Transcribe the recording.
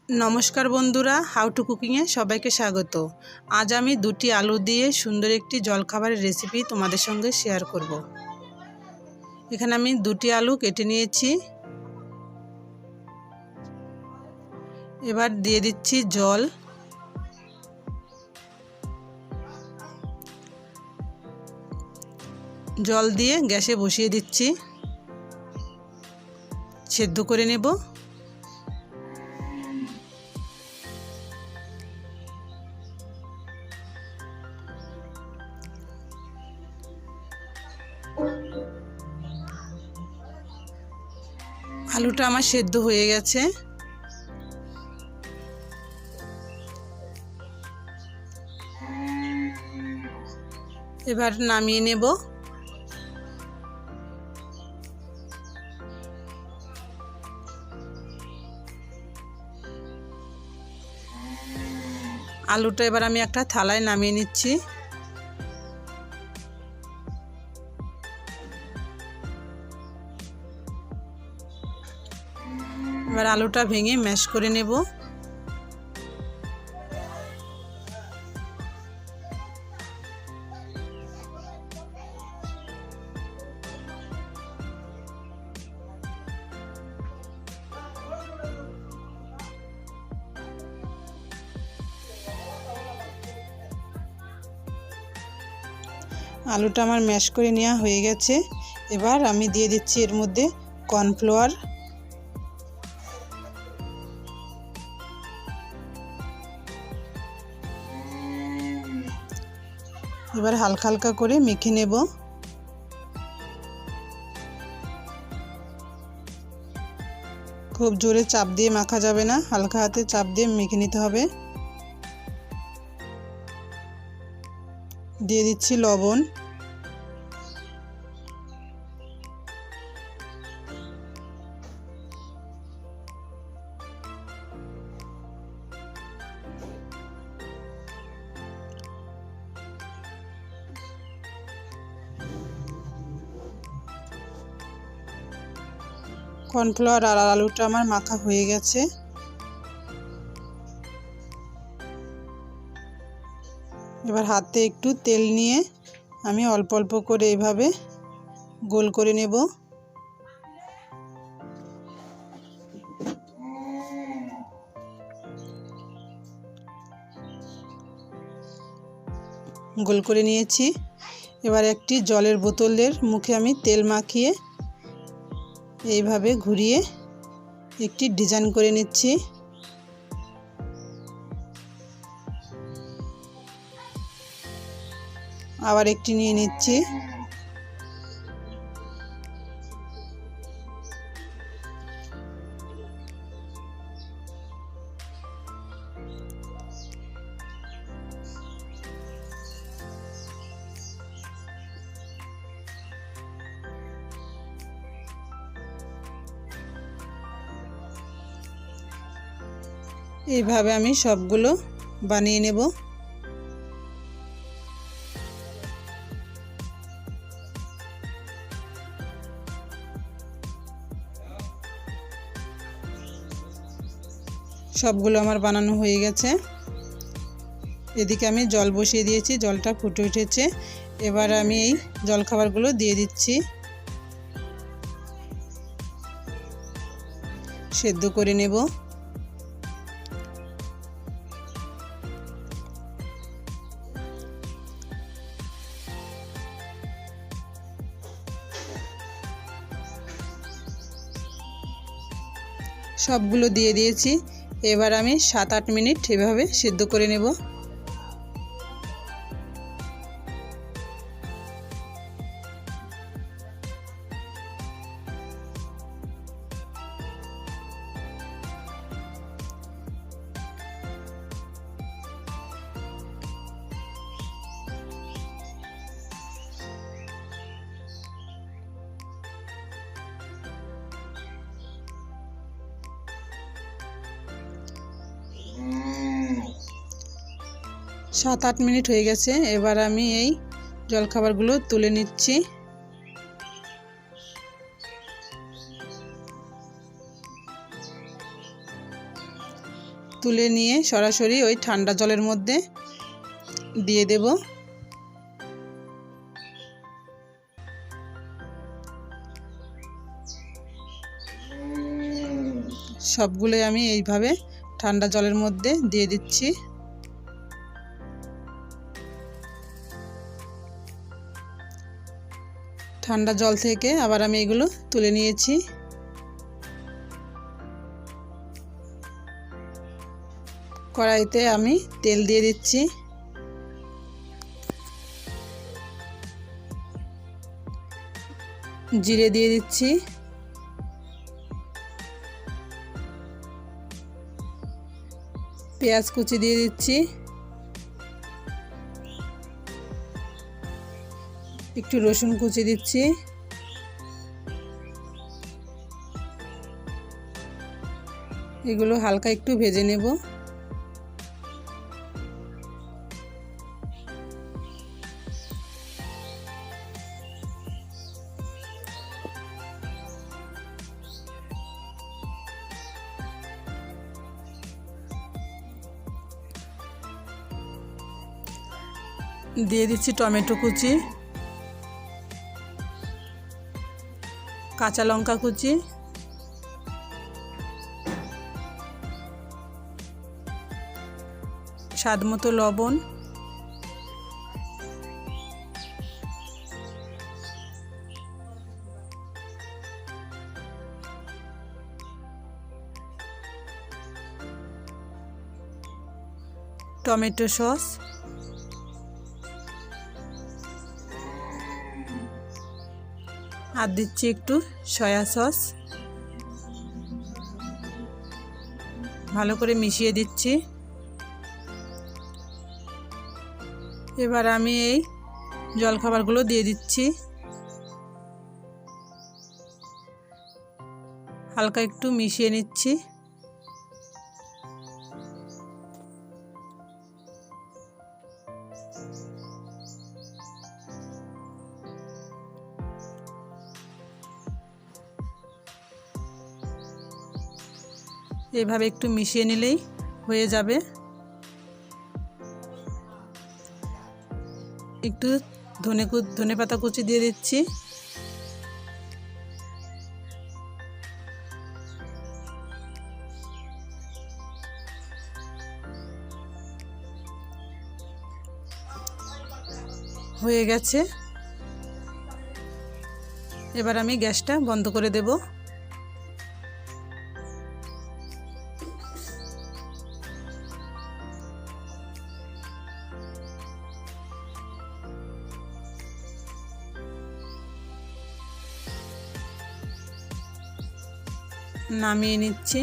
नमस्कार बंधुरा how to कुकिंगे सबाइके स्वागत। आज आमी दुटी आलू दिए सुंदर एकटी जलखाबारेर रेसिपि तोमादेर संगे शेयर करब। एखाने आमी दुटी आलू केटे निয়েছি। एबार दिए दिচ্ছি जल। जल दिए गैसे बसिए दिচ্ছি, सेদ্ধ करे नेब। आलूटा आमार सेদ্ধ हये गेছে। एबार नामिয়ে नेब। आलूटा एबार आमी एकटा थालाय नामिয়ে निচ্ছি। এবার আলুটা ভেঙে ম্যাশ করে নেব। আলুটা আমার ম্যাশ করে নেওয়া হয়ে গেছে। এবার আমি দিয়ে দিচ্ছি এর মধ্যে কর্নফ্লাওয়ার। এবার হালকা হালকা করে মেখে নেব। খুব জোরে চাপ দিয়ে মাখা যাবে না, হালকা হাতে চাপ দিয়ে মেখে নিতে হবে। দিয়ে দিচ্ছি লবণ। কর্নফ্লাওয়ার আর আলুটা আমার মাখা হয়ে গেছে। এবার হাতে একটু তেল নিয়ে আমি অল্প অল্প করে এইভাবে গোল করে নেব। গোল করে নিয়েছি। এবার একটি জলের বোতলের মুখে আমি তেল মাখিয়ে এইভাবে ঘুরিয়ে একটি ডিজাইন করে নিচ্ছি। আবার একটি নিয়ে নিচ্ছি। এইভাবে আমি সবগুলো বানিয়ে নেব। সবগুলো আমার বানানো হয়ে গেছে। এদিকে আমি জল বসিয়ে দিয়েছি, জলটা ফুটে উঠেছে। এবার আমি এই জলখাবারগুলো দিয়ে দিচ্ছি, সেদ্ধ করে নেব। সবগুলো দিয়ে দিয়েছি। এবার আমি 7-8 মিনিট এভাবে সিদ্ধ করে নেব। সাত আট মিনিট হয়ে গেছে। এবার আমি এই জলখাবারগুলো তুলে নিচ্ছি। তুলে নিয়ে সরাসরি ওই ঠান্ডা জলের মধ্যে দিয়ে দেব। সবগুলো আমি এইভাবে ঠান্ডা জলের মধ্যে দিয়ে দিচ্ছি। ঠান্ডা জল থেকে আবার আমি এগুলো তুলে নিয়েছি। কড়াইতে আমি তেল দিয়ে দিচ্ছি। জিরে দিয়ে দিচ্ছি। পেঁয়াজ কুচি দিয়ে দিচ্ছি। একটু রসুন কুচি দিচ্ছি। এগুলো হালকা একটু ভেজে নেব। দিয়ে দিচ্ছি টমেটো কুচি, কাঁচা লঙ্কা কুচি, স্বাদমতো লবণ, টমেটো সস, আর দিচ্ছি একটু সয়া সস। ভালো করে মিশিয়ে দিচ্ছি। এবার আমি এই জলখাবারগুলো দিয়ে দিচ্ছি। হালকা একটু মিশিয়ে নিচ্ছি। এভাবে একটু মিশিয়ে নিলেই হয়ে যাবে। একটু ধনে পাতা কুচি দিয়ে দিচ্ছি। হয়ে গেছে। এবার আমি গ্যাসটা বন্ধ করে দেব। নামিয়ে নিচ্ছি।